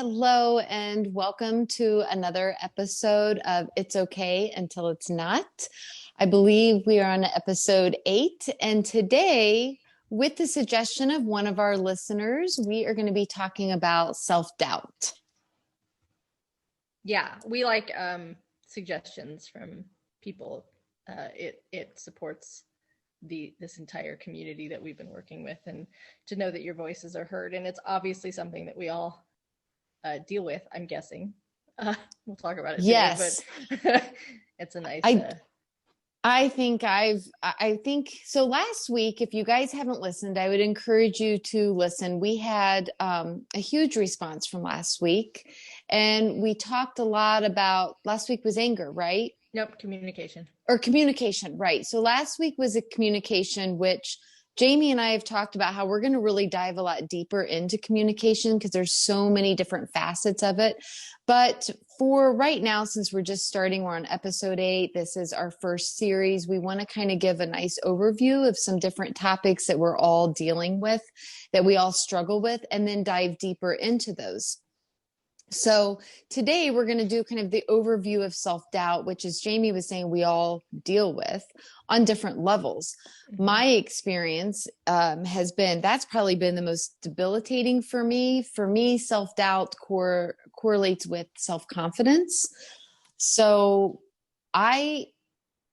Hello, and welcome to another episode of It's Okay Until It's Not. I believe we are on episode 8, and today, with the suggestion of one of our listeners, we are going to be talking about self-doubt. Yeah, we like suggestions from people. It supports this entire community that we've been working with, and to know that your voices are heard. And it's obviously something that we all deal with, I'm guessing. We'll talk about it today, Yes, but it's a nice. I I think so. Last week, if you guys haven't listened, I would encourage you to listen. We had a huge response from last week, and we talked a lot about last week was anger, right? Nope, communication. Or communication, right? So last week was a communication, which Jamie and I have talked about how we're going to really dive a lot deeper into communication because there's so many different facets of it. But for right now, since we're just starting, we're on episode 8. This is our first series. We want to kind of give a nice overview of some different topics that we're all dealing with, that we all struggle with, and then dive deeper into those. So today we're going to do kind of the overview of self-doubt, which, as Jamie was saying, we all deal with on different levels. My experience has been, that's probably been the most debilitating for me. For me, self-doubt correlates with self-confidence. So the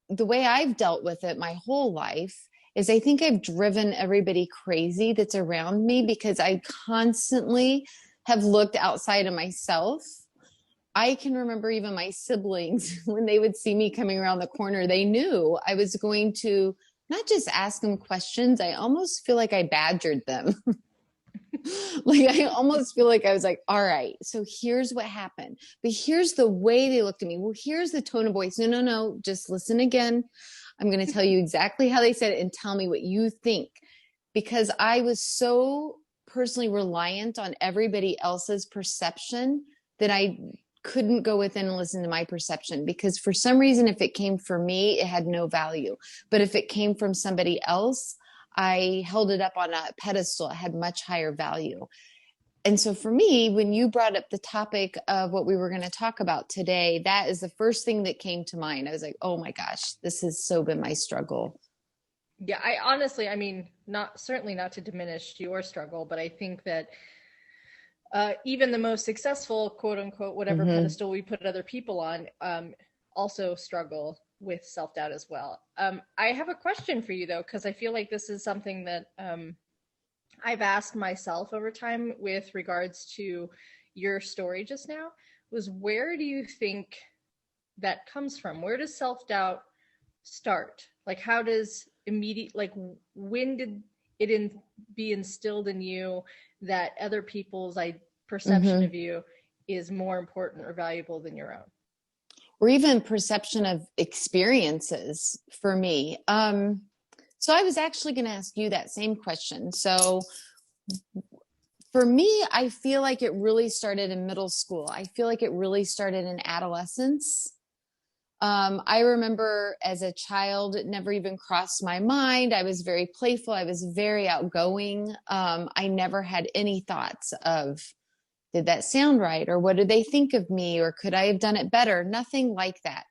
way I've dealt with it my whole life is I think I've driven everybody crazy that's around me because I constantly have looked outside of myself. I can remember even my siblings, when they would see me coming around the corner, they knew I was going to not just ask them questions. I almost feel like I badgered them. Like, I almost feel like I was like, all right, so here's what happened. But here's the way they looked at me. Well, here's the tone of voice. No, just listen again. I'm going to tell you exactly how they said it and tell me what you think. Because I was so personally reliant on everybody else's perception that I couldn't go within and listen to my perception, because for some reason, if it came from me, it had no value. But if it came from somebody else, I held it up on a pedestal. It had much higher value. And so for me, when you brought up the topic of what we were going to talk about today, that is the first thing that came to mind. I was like, oh my gosh, this has so been my struggle. Yeah, I honestly, I mean, not certainly not to diminish your struggle, but I think that even the most successful, quote unquote, whatever Mm-hmm. pedestal we put other people on, also struggle with self doubt as well. I have a question for you though, because I feel like this is something that I've asked myself over time with regards to your story just now. Was where do you think that comes from? Where does self doubt start? Like, how does like, when did be instilled in you that other people's perception Mm-hmm. of you is more important or valuable than your own? Or even perception of experiences for me. So I was actually going to ask you that same question. So for me, I feel like it really started in middle school. I feel like it really started in adolescence. I remember as a child, it never even crossed my mind. I was very playful. I was very outgoing. I never had any thoughts of, did that sound right? Or what did they think of me? Or could I have done it better? Nothing like that.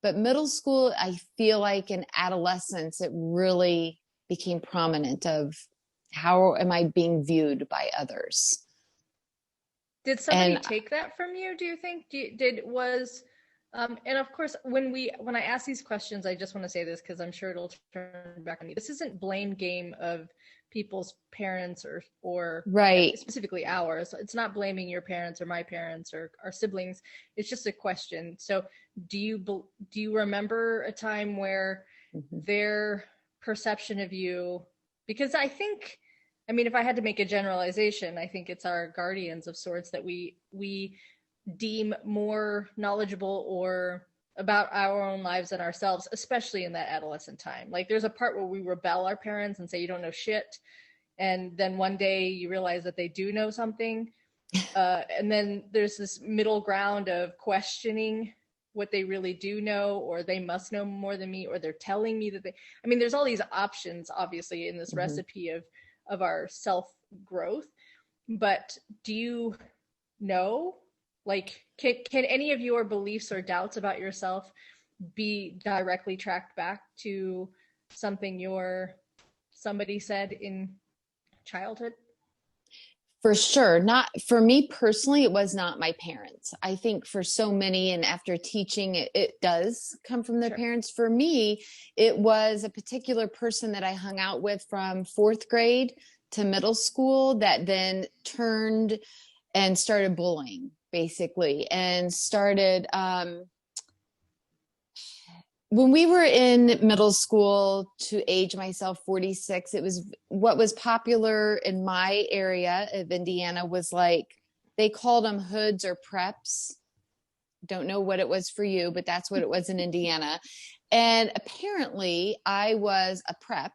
But middle school, I feel like in adolescence, it really became prominent of how am I being viewed by others? Did somebody And take that from you, do you think? Did was and of course, when I ask these questions, I just want to say this because I'm sure it'll turn back on me. This isn't blame game of people's parents or right. specifically ours. It's not blaming your parents or my parents or our siblings. It's just a question. So, do you remember a time where Mhm. their perception of you? Because I mean, if I had to make a generalization, I think it's our guardians of sorts that we deem more knowledgeable or about our own lives and ourselves, especially in that adolescent time. Like, there's a part where we rebel our parents and say you don't know shit, and then one day you realize that they do know something, and then there's this middle ground of questioning what they really do know, or they must know more than me, or they're telling me that they, I mean, there's all these options obviously in this Mhm. recipe of our self growth. But know? Like, can any of your beliefs or doubts about yourself be directly tracked back to something somebody said in childhood? For sure. Not for me personally, it was not my parents. I think for so many, and after teaching, it does come from their Sure. parents. For me, it was a particular person that I hung out with from fourth grade to middle school that then turned and started bullying, basically, and started when we were in middle school to age myself 46, it was what was popular in my area of Indiana was like they called them hoods or preps. Don't know what it was for you, but that's what it was in Indiana. And apparently I was a prep,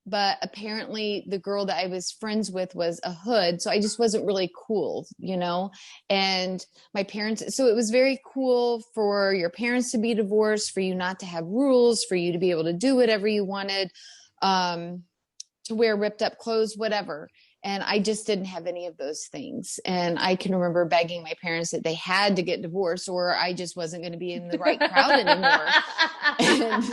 but apparently the girl that I was friends with was a hood. So I just wasn't really cool, you know? And my parents, so it was very cool for your parents to be divorced, for you not to have rules, for you to be able to do whatever you wanted, to wear ripped up clothes, whatever. And I just didn't have any of those things. And I can remember begging my parents that they had to get divorced or I just wasn't going to be in the right crowd anymore. And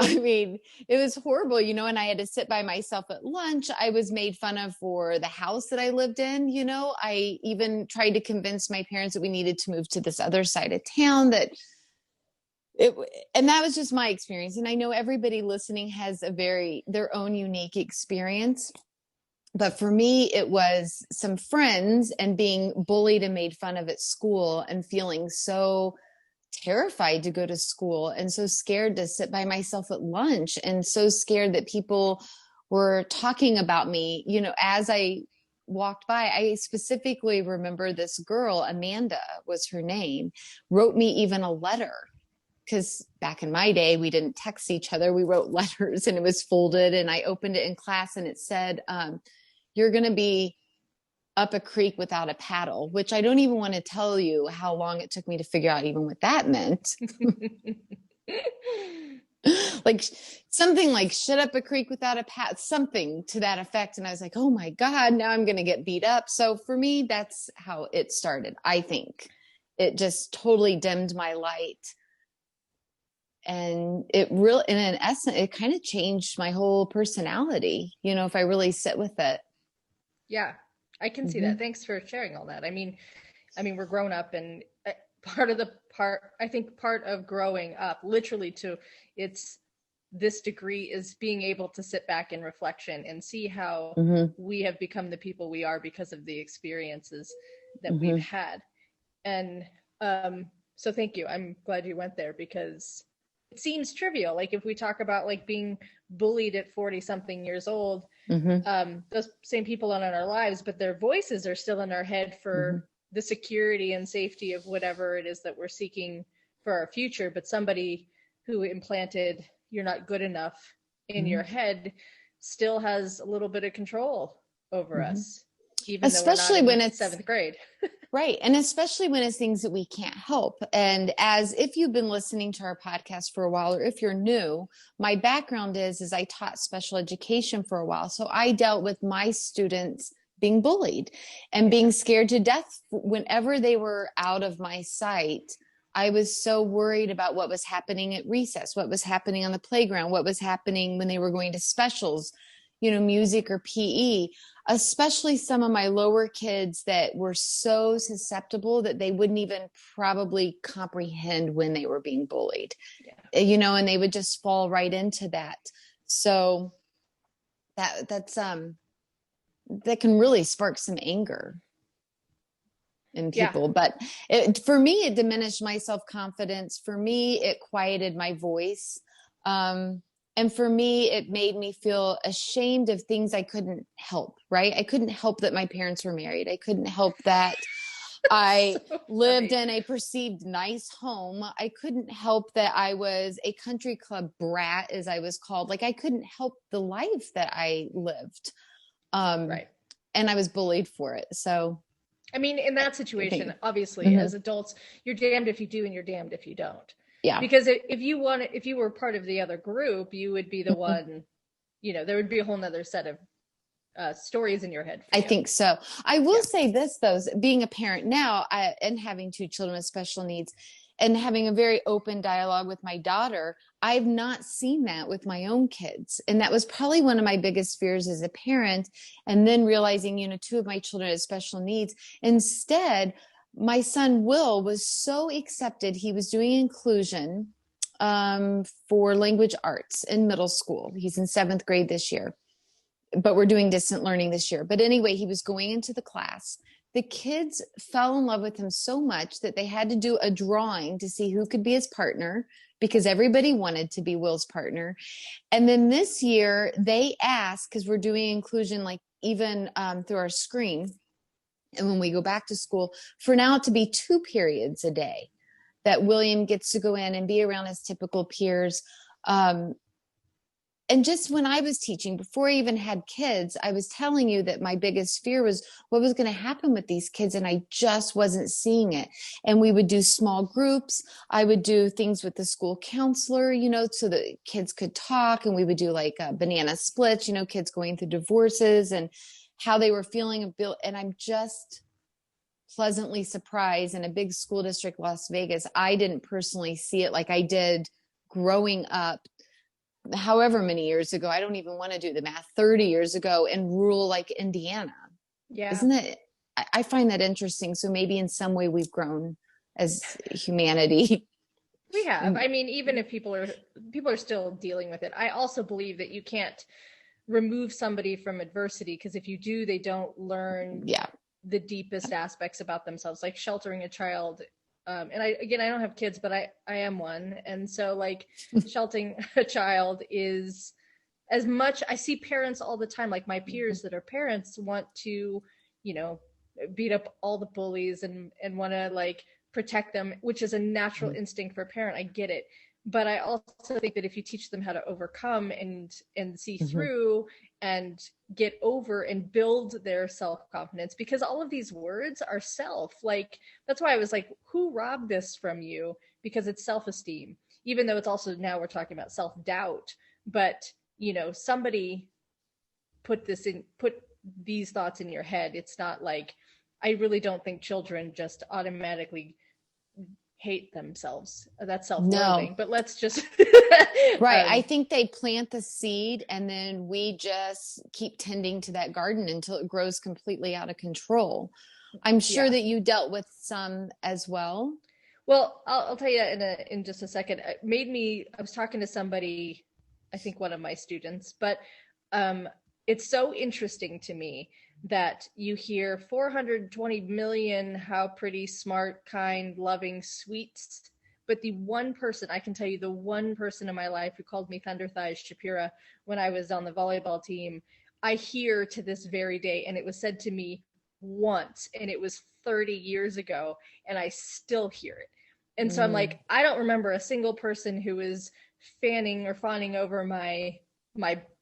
I mean, it was horrible, you know, and I had to sit by myself at lunch. I was made fun of for the house that I lived in. You know, I even tried to convince my parents that we needed to move to this other side of town and that was just my experience. And I know everybody listening has their own unique experience. But for me, it was some friends and being bullied and made fun of at school and feeling so terrified to go to school and so scared to sit by myself at lunch and so scared that people were talking about me, you know, as I walked by. I specifically remember this girl, Amanda was her name, wrote me even a letter. Because back in my day, we didn't text each other. We wrote letters and it was folded and I opened it in class and it said, you're going to be up a creek without a paddle, which I don't even want to tell you how long it took me to figure out even what that meant. Like something like shut up a creek without a paddle, something to that effect. And I was like, oh my God, now I'm going to get beat up. So for me, that's how it started. I think it just totally dimmed my light. And it really, in an essence, it kind of changed my whole personality, you know, if I really sit with it. Yeah, I can see that. Thanks for sharing all that. I mean, we're grown up, and I think part of growing up, literally, to it's this degree is being able to sit back in reflection and see how we have become the people we are because of the experiences that we've had. And so, thank you. I'm glad you went there because it seems trivial. Like if we talk about like being bullied at 40 something years old, those same people aren't in our lives, but their voices are still in our head for the security and safety of whatever it is that we're seeking for our future. But somebody who implanted you're not good enough in your head still has a little bit of control over us, even especially though we're not when in it's seventh grade. Right. And especially when it's things that we can't help. And as if you've been listening to our podcast for a while, or if you're new, my background is I taught special education for a while. So I dealt with my students being bullied and being scared to death whenever they were out of my sight. I was so worried about what was happening at recess, what was happening on the playground, what was happening when they were going to specials, you know, music or PE, especially some of my lower kids that were so susceptible that they wouldn't even probably comprehend when they were being bullied, you know, and they would just fall right into that. So that can really spark some anger in people. But for me, it diminished my self-confidence. For me, it quieted my voice. And for me, it made me feel ashamed of things I couldn't help, right? I couldn't help that my parents were married. I couldn't help that I lived in a perceived nice home. I couldn't help that I was a country club brat, as I was called. Like I couldn't help the life that I lived. And I was bullied for it. So, I mean, in that situation, obviously, as adults, you're damned if you do and you're damned if you don't. Yeah. Because if you were part of the other group, you would be the one, you know, there would be a whole nother set stories in your head for I you. think so. I will Yeah. say this though, being a parent now, and having two children with special needs and having a very open dialogue with my daughter, I've not seen that with my own kids. And that was probably one of my biggest fears as a parent. And then realizing, two of my children had special needs. Instead, my son Will was so accepted. He was doing inclusion for language arts in middle school. He's in 7th grade this year, but we're doing distant learning this year. But anyway, he was going into the class. The kids fell in love with him so much that they had to do a drawing to see who could be his partner, because everybody wanted to be Will's partner. And then this year they asked, because we're doing inclusion like even through our screen, and when we go back to school, for now to be 2 periods a day that William gets to go in and be around his typical peers. And just when I was teaching, before I even had kids, I was telling you that my biggest fear was what was going to happen with these kids. And I just wasn't seeing it. And we would do small groups. I would do things with the school counselor, so that kids could talk. And we would do like banana splits, kids going through divorces and how they were feeling. And I'm just pleasantly surprised, in a big school district, Las Vegas, I didn't personally see it like I did growing up however many years ago. I don't even want to do the math, 30 years ago in rural like Indiana. Yeah. Isn't it? I find that interesting. So maybe in some way we've grown as humanity. We have. I mean, even if people are still dealing with it, I also believe that you can't remove somebody from adversity, because if you do, they don't learn the deepest aspects about themselves, like sheltering a child. And I don't have kids, but I am one. And so like sheltering a child is, as much, I see parents all the time, like my peers that are parents want to, beat up all the bullies and want to like protect them, which is a natural instinct for a parent. I get it. But I also think that if you teach them how to overcome and see through and get over and build their self-confidence, because all of these words are self, like, that's why I was like, who robbed this from you? Because it's self-esteem, even though it's also, now we're talking about self-doubt. But, somebody put these thoughts in your head. It's not like, I really don't think children just automatically hate themselves. That's self-loathing. No. But let's just right. I think they plant the seed and then we just keep tending to that garden until it grows completely out of control. I'm sure that you dealt with some as well. Well, I'll tell you in just a second. It made me, I was talking to somebody, I think one of my students, but it's so interesting to me that you hear 420 million, how pretty, smart, kind, loving, sweet. But the one person, I can tell you, the one person in my life who called me Thunder Thighs Shapira when I was on the volleyball team, I hear to this very day, and it was said to me once, and it was 30 years ago, and I still hear it. And so I'm like, I don't remember a single person who is fanning or fawning over my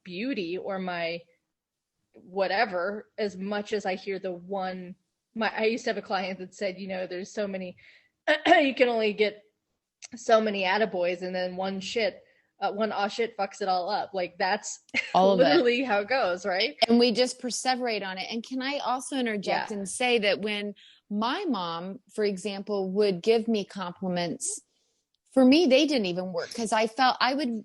beauty or my whatever as much as I hear the one. I used to have a client that said, there's so many, you can only get so many attaboys, and then one aw shit fucks it all up. Like, that's all literally how it goes, right? And we just perseverate on it. And can I also interject and say that when my mom, for example, would give me compliments, for me, they didn't even work, because I felt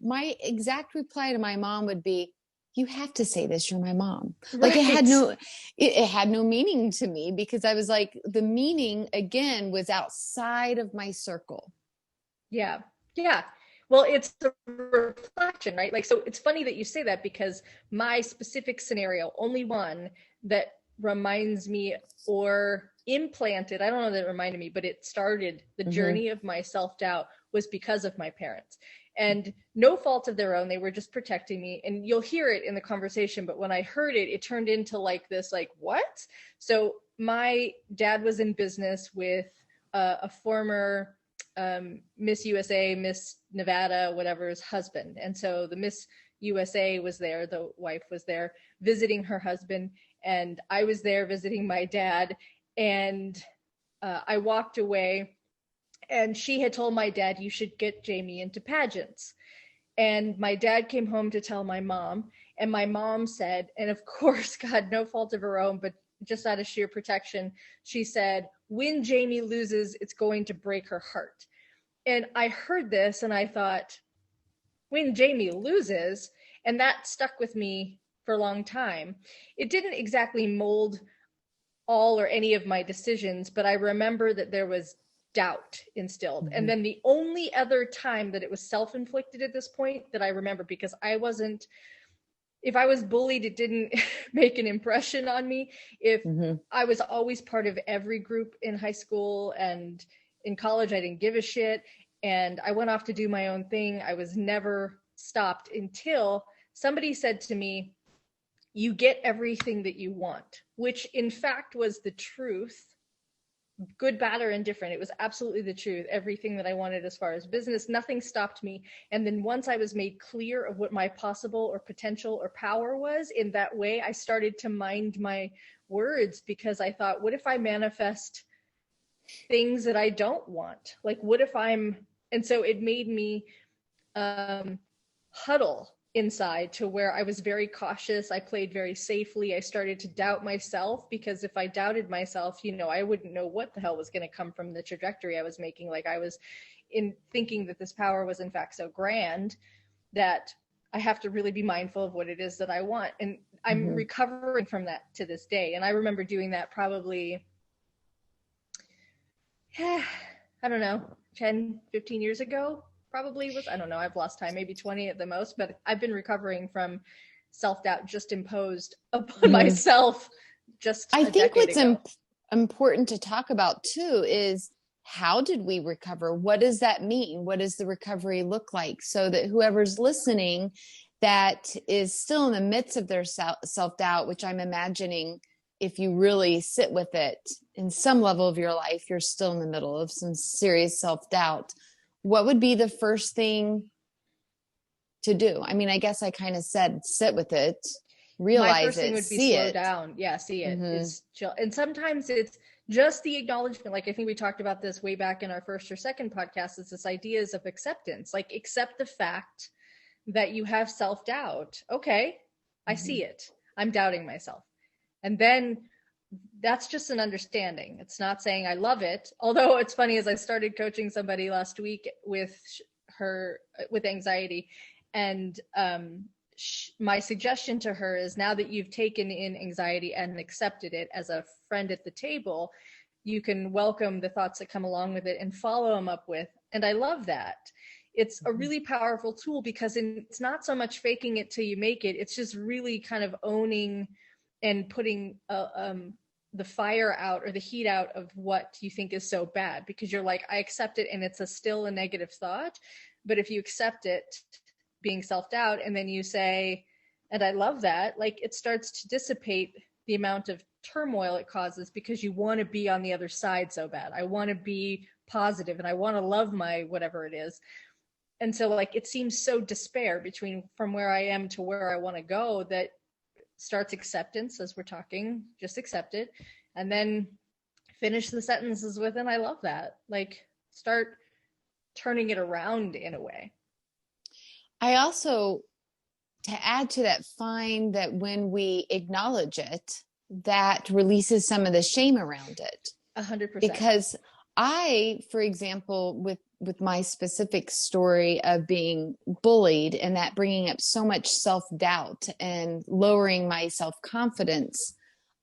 my exact reply to my mom would be, you have to say this, you're my mom. Right. Like it had no meaning to me, because I was like, the meaning again was outside of my circle. Yeah. Well, it's a reflection, right? Like, so it's funny that you say that, because my specific scenario, only one that reminds me or implanted, I don't know that it reminded me, but it started the journey of my self-doubt, was because of my parents. And no fault of their own, they were just protecting me. And you'll hear it in the conversation, but when I heard it, it turned into like this, like, what? So my dad was in business with a former Miss USA, Miss Nevada, whatever's husband. And so the Miss USA was there, the wife was there visiting her husband, and I was there visiting my dad. And I walked away, and she had told my dad, you should get Jamie into pageants. And my dad came home to tell my mom, And my mom said, and of course, God, no fault of her own, but just out of sheer protection, she said, when Jamie loses, it's going to break her heart. And I heard this and I thought, when Jamie loses, and that stuck with me for a long time. It didn't exactly mold all or any of my decisions, but I remember that there was doubt instilled. And then the only other time that it was self-inflicted at this point that I remember, because if I was bullied, it didn't make an impression on me. If I was always part of every group in high school and in college, I didn't give a shit. And I went off to do my own thing. I was never stopped until somebody said to me, you get everything that you want, which in fact was the truth, good, bad, or indifferent. It was absolutely the truth. Everything that I wanted as far as business, nothing stopped me. And then once I was made clear of what my possible or potential or power was in that way, I started to mind my words, because I thought, what if I manifest things that I don't want? Like, what if and so it made me huddle inside to where I was very cautious. I played very safely. I started to doubt myself, because if I doubted myself, I wouldn't know what the hell was going to come from the trajectory I was making. Like, I was in thinking that this power was in fact so grand that I have to really be mindful of what it is that I want. And I'm recovering from that to this day. And I remember doing that probably, I don't know, 10, 15 years ago. Probably was, I don't know, I've lost time, maybe 20 at the most, but I've been recovering from self-doubt just imposed upon myself just I think what's ago. Important to talk about too is, how did we recover? What does that mean? What does the recovery look like? So that whoever's listening that is still in the midst of their self-doubt, which I'm imagining if you really sit with it in some level of your life, you're still in the middle of some serious self-doubt. What would be the first thing to do? I mean, I guess I kind of said, sit with it, realize it, my first thing would be slow down. Yeah, see it. Is chill. And sometimes it's just the acknowledgement. Like, I think we talked about this way back in our first or second podcast, is this ideas of acceptance. Like, accept the fact that you have self-doubt. Okay, I see it. I'm doubting myself. And then that's just an understanding. It's not saying I love it. Although it's funny, as I started coaching somebody last week with anxiety, and my suggestion to her is, now that you've taken in anxiety and accepted it as a friend at the table, you can welcome the thoughts that come along with it and follow them up with, and I love that. It's a really powerful tool, because it's not so much faking it till you make it. It's just really kind of owning and putting the fire out, or the heat out of what you think is so bad, because you're like, I accept it, and it's still a negative thought. But if you accept it being self-doubt, and then you say, and I love that, like, it starts to dissipate the amount of turmoil it causes, because you want to be on the other side so bad. I want to be positive, and I want to love my whatever it is. And so, like, it seems so despair from where I am to where I want to go, that starts acceptance, as we're talking, just accept it, and then finish the sentences with, and I love that. Like, start turning it around in a way. I also, to add to that, find that when we acknowledge it, that releases some of the shame around it. 100%. Because I, for example, with my specific story of being bullied, and that bringing up so much self-doubt and lowering my self-confidence,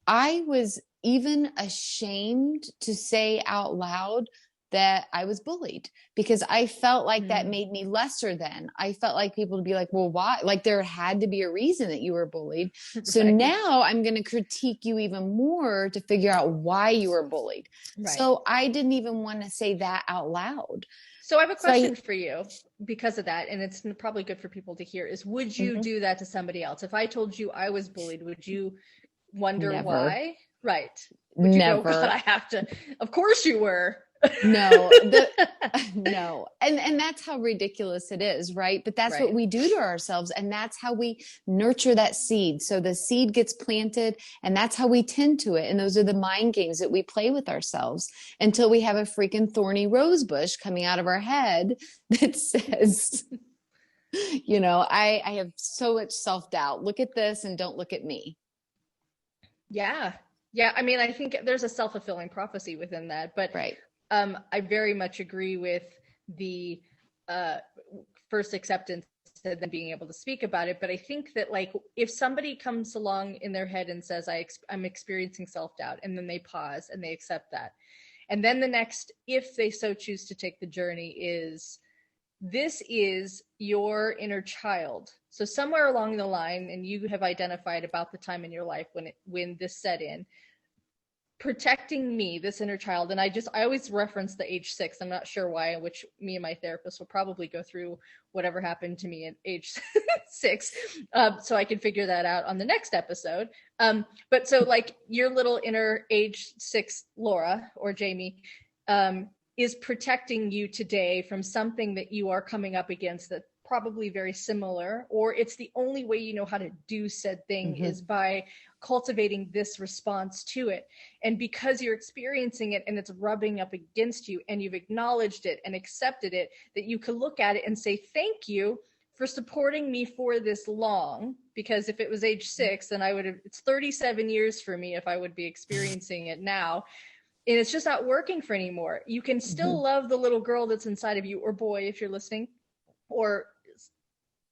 I was even ashamed to say out loud that I was bullied, because I felt like that made me lesser than. I felt like people would be like, well, why? Like, there had to be a reason that you were bullied. So now I'm going to critique you even more to figure out why you were bullied. Right. So I didn't even want to say that out loud. So I have a question for you because of that, and it's probably good for people to hear, is, would you do that to somebody else? If I told you I was bullied, would you wonder why? Right. Would you go, God, I have to, of course you were. No, no. And that's how ridiculous it is, right? But that's what we do to ourselves. And that's how we nurture that seed. So the seed gets planted, and that's how we tend to it. And those are the mind games that we play with ourselves until we have a freaking thorny rose bush coming out of our head that says, I have so much self-doubt. Look at this and don't look at me. Yeah. Yeah. I mean, I think there's a self-fulfilling prophecy within that, but Right. I very much agree with the uh, first acceptance and then being able to speak about it. But I think that like if somebody comes along in their head and says, I'm experiencing self-doubt, and then they pause and they accept that. And then the next, if they so choose to take the journey, is this is your inner child. So somewhere along the line, and you have identified about the time in your life when this set in, protecting me, this inner child. And I always reference the age 6. I'm not sure why, which me and my therapist will probably go through whatever happened to me at age 6, so I can figure that out on the next episode. But so like your little inner age 6 Laura or Jamie is protecting you today from something that you are coming up against that probably very similar, or it's the only way you know how to do said thing is by cultivating this response to it. And because you're experiencing it and it's rubbing up against you and you've acknowledged it and accepted it, that you can look at it and say, thank you for supporting me for this long. Because if it was age 6, then it's 37 years for me if I would be experiencing it now. And it's just not working for anymore. You can still love the little girl that's inside of you, or boy, if you're listening, or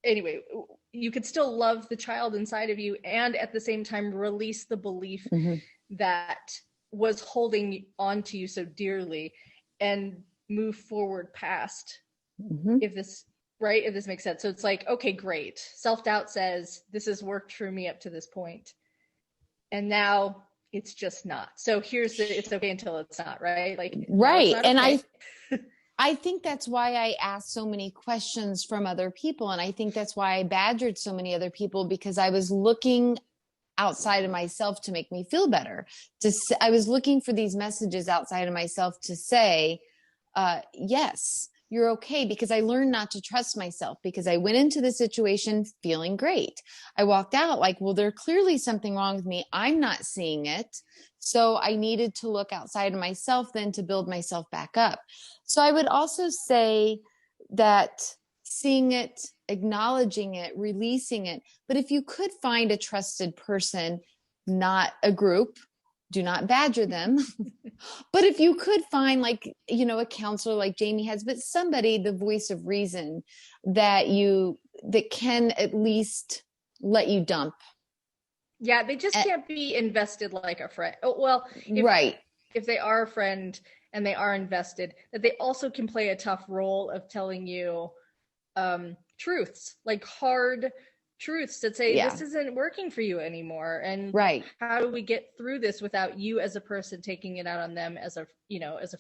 anyway, you could still love the child inside of you and at the same time release the belief that was holding on to you so dearly and move forward past if this makes sense. So it's like, okay, great. Self-doubt says this has worked for me up to this point, and now it's just not. So it's okay until it's not, right? Like, right. And okay. I think that's why I asked so many questions from other people. And I think that's why I badgered so many other people, because I was looking outside of myself to make me feel better. I was looking for these messages outside of myself to say, yes, you're okay, because I learned not to trust myself, because I went into the situation feeling great. I walked out like, well, there's clearly something wrong with me. I'm not seeing it. So I needed to look outside of myself then to build myself back up. So I would also say that seeing it, acknowledging it, releasing it. But if you could find a trusted person, not a group, do not badger them. But if you could find like, a counselor like Jamie has, but somebody, the voice of reason that can at least let you dump. Yeah, they just can't be invested like a friend. Oh, well, right. If they are a friend and they are invested, that they also can play a tough role of telling you truths, like hard truths that say this isn't working for you anymore, and how do we get through this without you as a person taking it out on them as a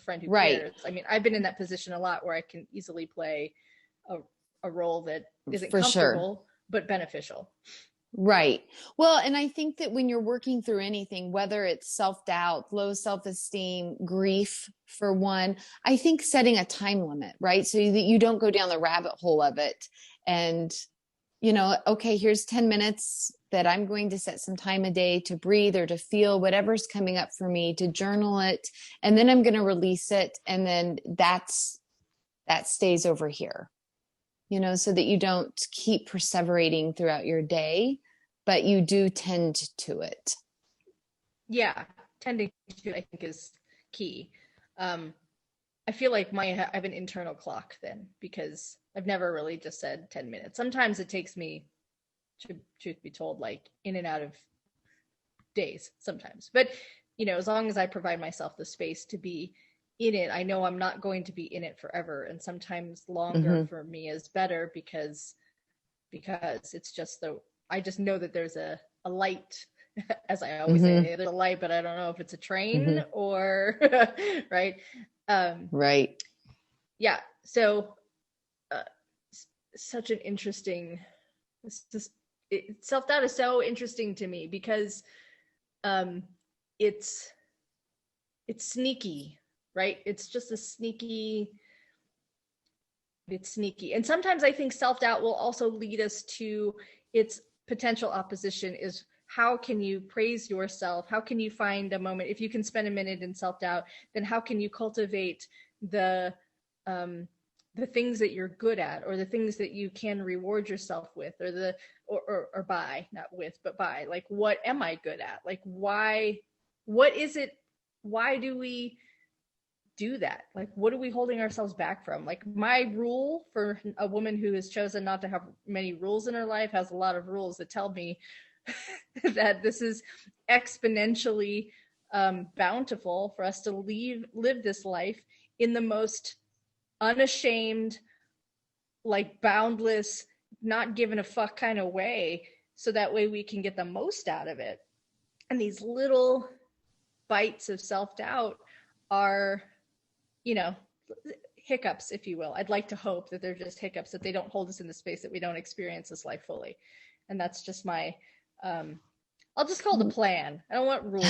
friend who cares. I mean, I've been in that position a lot where I can easily play a role that isn't comfortable but beneficial. Right. Well, and I think that when you're working through anything, whether it's self-doubt, low self-esteem, grief for one, I think setting a time limit, right? So that you don't go down the rabbit hole of it. And, okay, here's 10 minutes that I'm going to set some time a day to breathe or to feel whatever's coming up for me, to journal it. And then I'm going to release it. And then that stays over here. So that you don't keep perseverating throughout your day, but you do tend to it. Yeah, tending to, I think, is key. I feel like I have an internal clock then, because I've never really just said 10 minutes. Sometimes it takes me, truth be told, like in and out of days sometimes. But, as long as I provide myself the space to be in it, I know I'm not going to be in it forever, and sometimes longer for me is better, because it's just I just know that there's a light, as I always say, there's a light, but I don't know if it's a train or right. Right. Yeah. So such an interesting, self-doubt is so interesting to me, because it's sneaky. Right? It's just it's sneaky. And sometimes I think self-doubt will also lead us to its potential opposition, is how can you praise yourself? How can you find a moment? If you can spend a minute in self-doubt, then how can you cultivate the the things that you're good at, or the things that you can reward yourself with, or by, not with, but by, like, what am I good at? Like, what is it? Why do we do that? Like, what are we holding ourselves back from? Like, my rule for a woman who has chosen not to have many rules in her life has a lot of rules that tell me that this is exponentially bountiful for us to live this life in the most unashamed, like, boundless, not giving a fuck kind of way, so that way we can get the most out of it. And these little bites of self-doubt are, you know, hiccups, if you will. I'd like to hope that they're just hiccups, that they don't hold us in the space that we don't experience this life fully. And that's just my I'll just call it a plan. I don't want rules.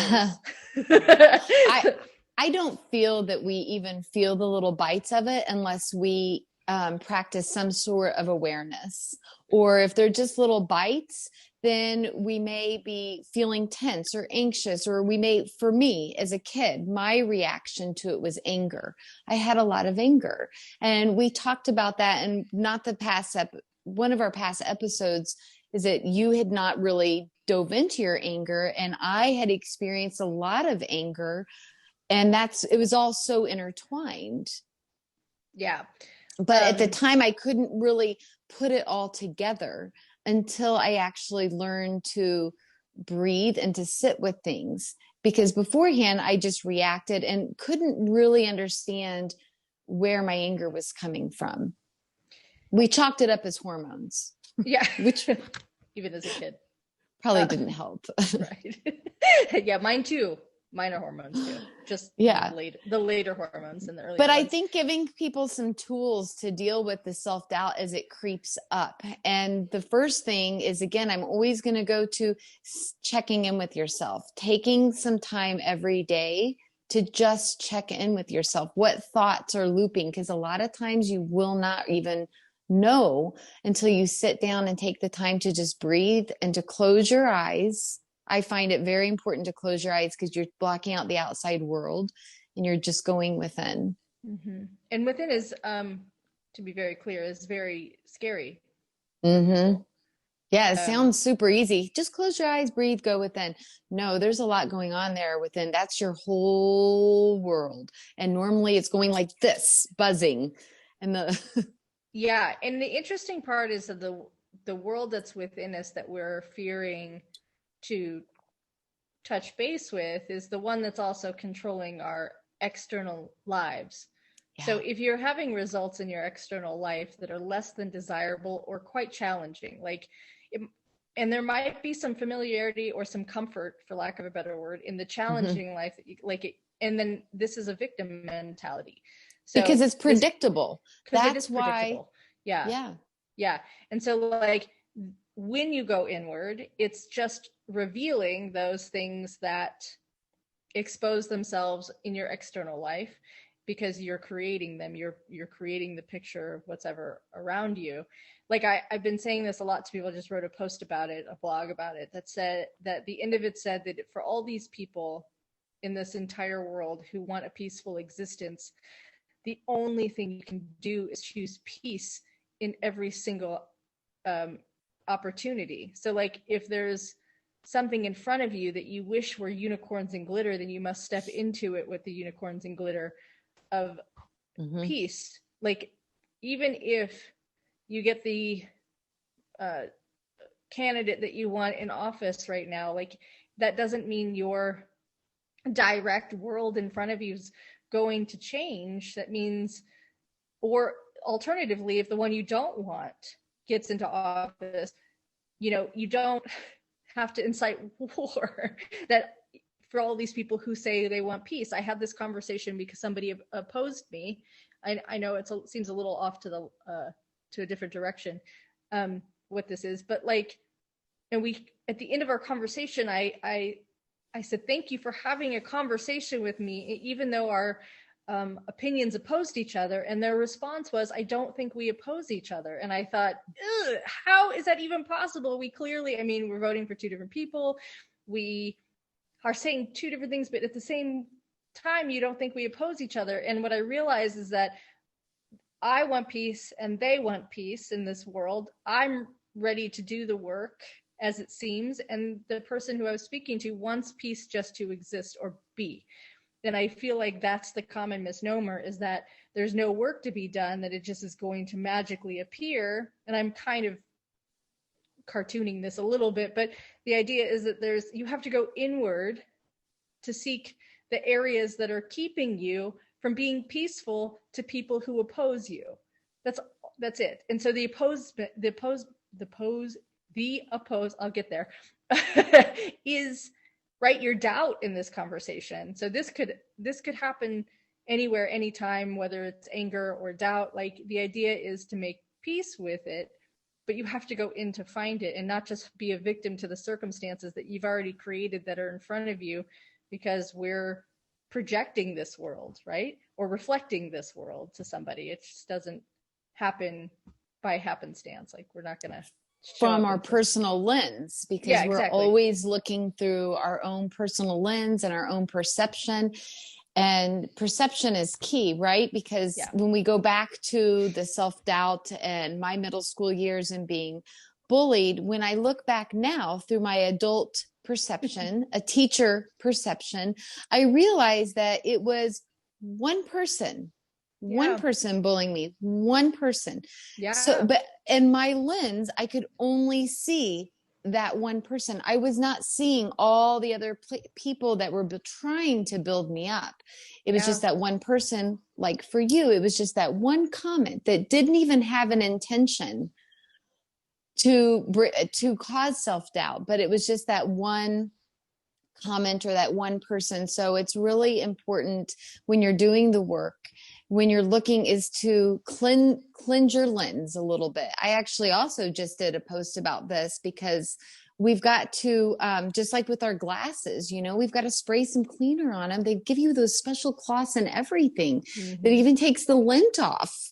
I don't feel that we even feel the little bites of it unless we practice some sort of awareness. Or if they're just little bites, then we may be feeling tense or anxious, or we may, for me as a kid, my reaction to it was anger. I had a lot of anger. And we talked about that, and not the past one of our past episodes is that you had not really dove into your anger, and I had experienced a lot of anger, and it was all so intertwined. Yeah. But at the time I couldn't really put it all together until I actually learned to breathe and to sit with things, because beforehand I just reacted and couldn't really understand where my anger was coming from. We chalked it up as hormones. Yeah. Which even as a kid probably didn't help. Right. Yeah, mine too. Mine are hormones too. Just the later hormones in the early. But ones. I think giving people some tools to deal with the self-doubt as it creeps up. And the first thing is, again, I'm always going to go to checking in with yourself, taking some time every day to just check in with yourself. What thoughts are looping? Because a lot of times you will not even know until you sit down and take the time to just breathe and to close your eyes. I find it very important to close your eyes because you're blocking out the outside world and you're just going within. Mm-hmm. And within is, to be very clear, is very scary. Mm-hmm. Yeah, it sounds super easy. Just close your eyes, breathe, go within. No, there's a lot going on there within. That's your whole world. And normally it's going like this, buzzing. And yeah. And the interesting part is that the world that's within us that we're fearing to touch base with is the one that's also controlling our external lives. Yeah. So if you're having results in your external life that are less than desirable or quite challenging, and there might be some familiarity or some comfort, for lack of a better word, in the challenging life, and then this is a victim mentality. So because it's predictable. That's why. Yeah. And so when you go inward, it's just revealing those things that expose themselves in your external life because you're creating them. You're creating the picture of what's ever around you. I've been saying this a lot to people. I just wrote a post about it, a blog about it, that said that the end of it said that for all these people in this entire world who want a peaceful existence, the only thing you can do is choose peace in every single opportunity. So if there's something in front of you that you wish were unicorns and glitter, then you must step into it with the unicorns and glitter of peace. Even if you get the candidate that you want in office right now, that doesn't mean your direct world in front of you is going to change. That means, or alternatively, if the one you don't want gets into office, you don't have to incite war. That for all these people who say they want peace, I had this conversation because somebody opposed me. I know it seems a little off to a different direction, what this is, but and we, at the end of our conversation, I said, thank you for having a conversation with me, even though our opinions opposed each other. And their response was, I don't think we oppose each other. And I thought, how is that even possible? We clearly, we're voting for two different people. We are saying two different things, but at the same time, you don't think we oppose each other. And what I realized is that I want peace and they want peace in this world. I'm ready to do the work as it seems. And the person who I was speaking to wants peace just to exist or be. And I feel like that's the common misnomer, is that there's no work to be done, that it just is going to magically appear. And I'm kind of cartooning this a little bit, but the idea is that you have to go inward to seek the areas that are keeping you from being peaceful to people who oppose you. That's it. And so the oppose, I'll get there, is, right, your doubt in this conversation. So this could happen anywhere, anytime, whether it's anger or doubt. Like, the idea is to make peace with it, but you have to go in to find it and not just be a victim to the circumstances that you've already created that are in front of you, because we're projecting this world, right? Or reflecting this world to somebody. It just doesn't happen by happenstance. Like, we're not going to from our personal lens, because we're always looking through our own personal lens and our own perception. And perception is key, right? Because when we go back to the self-doubt and my middle school years and being bullied, when I look back now through my adult perception, a teacher perception, I realize that it was one person bullying me, one person. So, but in my lens, I could only see that one person. I was not seeing all the other people that were trying to build me up. It was just that one person. Like for you, it was just that one comment that didn't even have an intention to cause self-doubt, but it was just that one comment or that one person. So it's really important when you're doing the work, when you're looking, is to cleanse your lens a little bit. I actually also just did a post about this, because we've got to, just like with our glasses, we've got to spray some cleaner on them. They give you those special cloths and everything that even takes the lint off.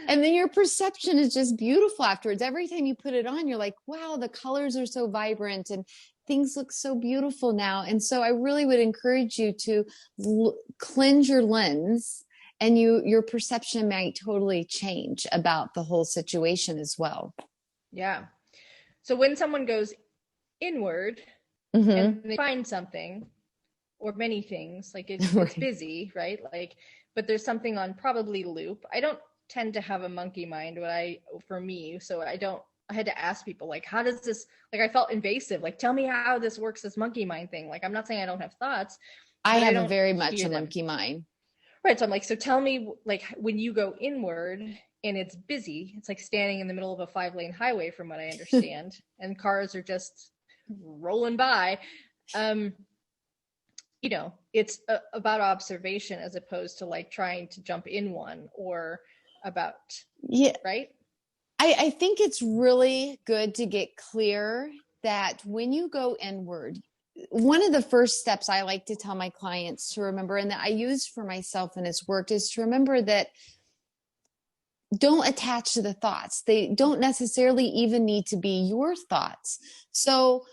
And then your perception is just beautiful afterwards. Every time you put it on, you're like, wow, the colors are so vibrant and things look so beautiful now. And so I really would encourage you to cleanse your lens, and your perception might totally change about the whole situation as well. Yeah. So when someone goes inward and they find something or many things, like it's busy, right? Like, but there's something on probably loop. I don't tend to have a monkey mind for me. So I had to ask people, like, how does this, like, I felt invasive. Like, tell me how this works, this monkey mind thing. Like, I'm not saying I don't have thoughts. I have a very much a monkey mind. Right. So I'm like, so tell me, like, when you go inward and it's busy, it's like standing in the middle of a 5-lane highway, from what I understand, and cars are just rolling by. It's about observation as opposed to like trying to jump in one, or about, right? I think it's really good to get clear that when you go inward, one of the first steps I like to tell my clients to remember, and that I use for myself and it's worked, is to remember that don't attach to the thoughts. They don't necessarily even need to be your thoughts. So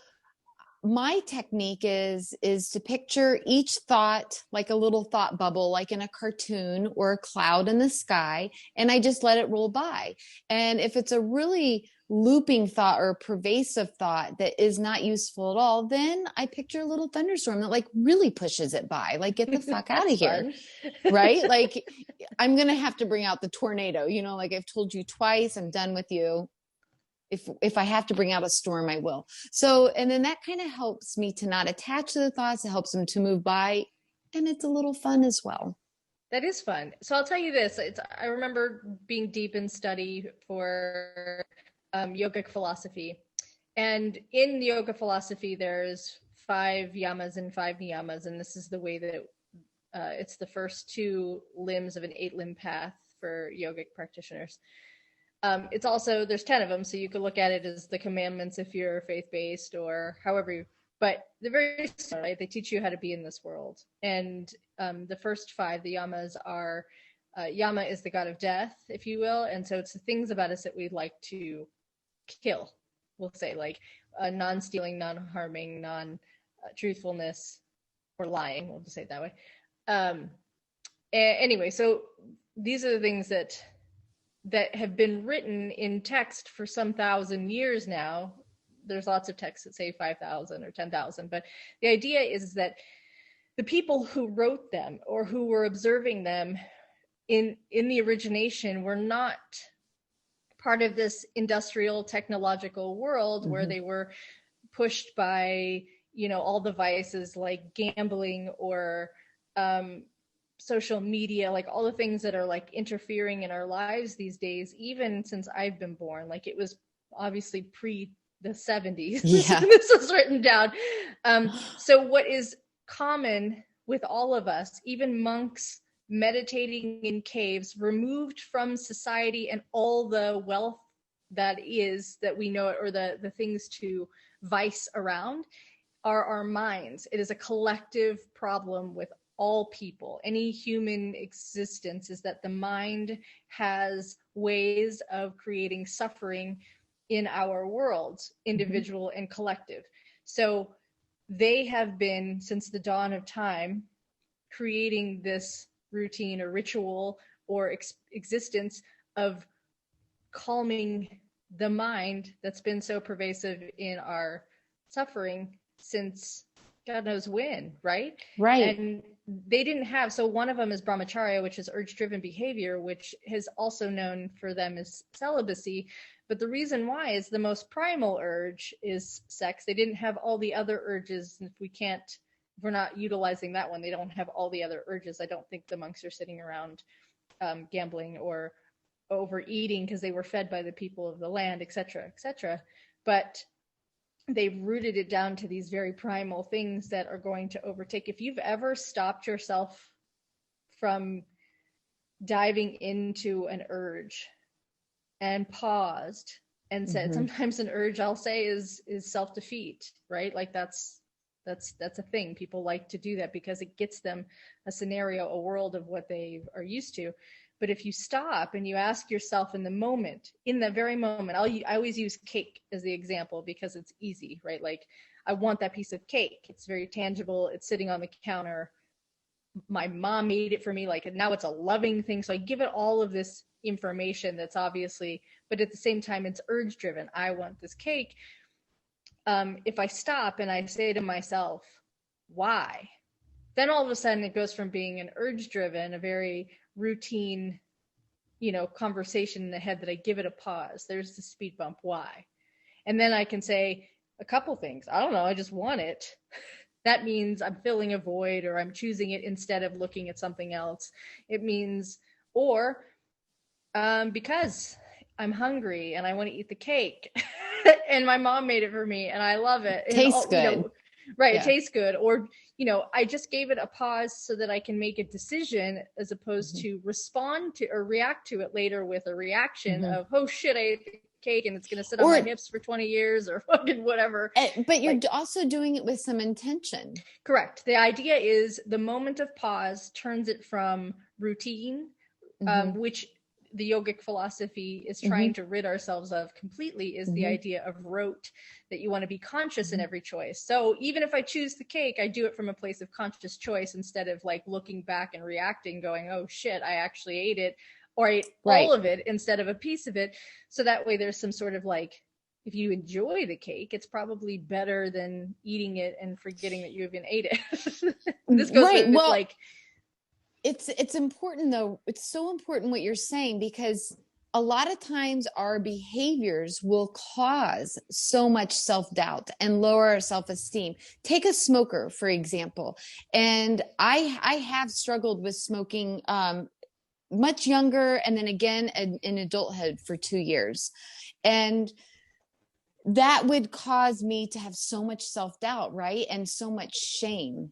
my technique is to picture each thought like a little thought bubble, like in a cartoon or a cloud in the sky, and I just let it roll by. And if it's a really looping thought or a pervasive thought that is not useful at all, then I picture a little thunderstorm that like really pushes it by, like, get the fuck out of here. Right? Like, I'm going to have to bring out the tornado, like I've told you twice, I'm done with you. If I have to bring out a storm, I will. So, and then that kind of helps me to not attach to the thoughts. It helps them to move by, and it's a little fun as well. That is fun. So I'll tell you this. I remember being deep in study for yogic philosophy. And in yoga philosophy, there's 5 yamas and 5 niyamas. And this is the way that it's the first 2 limbs of an 8-limb path for yogic practitioners. It's also, there's 10 of them, so you could look at it as the commandments if you're faith-based, or however but they're very similar, right? They teach you how to be in this world. And the first 5, the yamas, are, Yama is the god of death, if you will. And so it's the things about us that we'd like to kill, we'll say, like non-stealing, non-harming, non-truthfulness, or lying, we'll just say it that way. Anyway, so these are the things that have been written in text for some thousand years now. There's lots of texts that say 5,000 or 10,000, but the idea is that the people who wrote them or who were observing them in the origination were not part of this industrial technological world where they were pushed by, you know, all the vices like gambling or social media, like all the things that are like interfering in our lives these days, even since I've been born. Like, it was obviously pre the 70s. Yeah. This was written down. So what is common with all of us, even monks meditating in caves, removed from society and all the wealth that we know, or the things to vice around, are our minds. It is a collective problem with all people. Any human existence is that the mind has ways of creating suffering in our worlds, individual and collective. So they have been, since the dawn of time, creating this routine or ritual or existence of calming the mind that's been so pervasive in our suffering since God knows when, right? Right. And they didn't have, so one of them is brahmacharya, which is urge-driven behavior, which is also known for them as celibacy. But the reason why is the most primal urge is sex. They didn't have all the other urges. And if we're not utilizing that one, they don't have all the other urges. I don't think the monks are sitting around gambling or overeating because they were fed by the people of the land, etc., etc. But they rooted it down to these very primal things that are going to overtake. If you've ever stopped yourself from diving into an urge and paused and said, sometimes an urge, I'll say, is self-defeat, right? Like that's a thing. People like to do that because it gets them a scenario, a world of what they are used to. But if you stop and you ask yourself in the very moment, I always use cake as the example because it's easy, right? Like, I want that piece of cake. It's very tangible. It's sitting on the counter. My mom made it for me. Like, now it's a loving thing. So I give it all of this information that's obviously, but at the same time, it's urge driven. I want this cake. If I stop and I say to myself, why? Then all of a sudden it goes from being an urge driven, a very routine, conversation in the head, that I give it a pause. There's the speed bump. Why? And then I can say a couple things. I don't know. I just want it. That means I'm filling a void, or I'm choosing it instead of looking at something else. It means, or because I'm hungry and I want to eat the cake and my mom made it for me and I love it. Tastes good. Right. Yeah. It tastes good. Or, I just gave it a pause so that I can make a decision as opposed to respond to or react to it later with a reaction of, oh shit, I ate the cake and it's going to sit on my hips for 20 years or fucking whatever. But you're also doing it with some intention. Correct. The idea is the moment of pause turns it from routine, which the yogic philosophy is trying to rid ourselves of completely, is the idea of rote, that you want to be conscious in every choice. So even if I choose the cake, I do it from a place of conscious choice instead of like looking back and reacting, going, oh shit, I actually ate it, or I ate all of it instead of a piece of it. So that way there's some sort of like, if you enjoy the cake, it's probably better than eating it and forgetting that you even ate it. This goes with like, it's important though. It's so important what you're saying, because a lot of times our behaviors will cause so much self-doubt and lower our self-esteem. Take a smoker, for example. And I have struggled with smoking much younger, and then again in adulthood for 2 years. And that would cause me to have so much self-doubt, right? And so much shame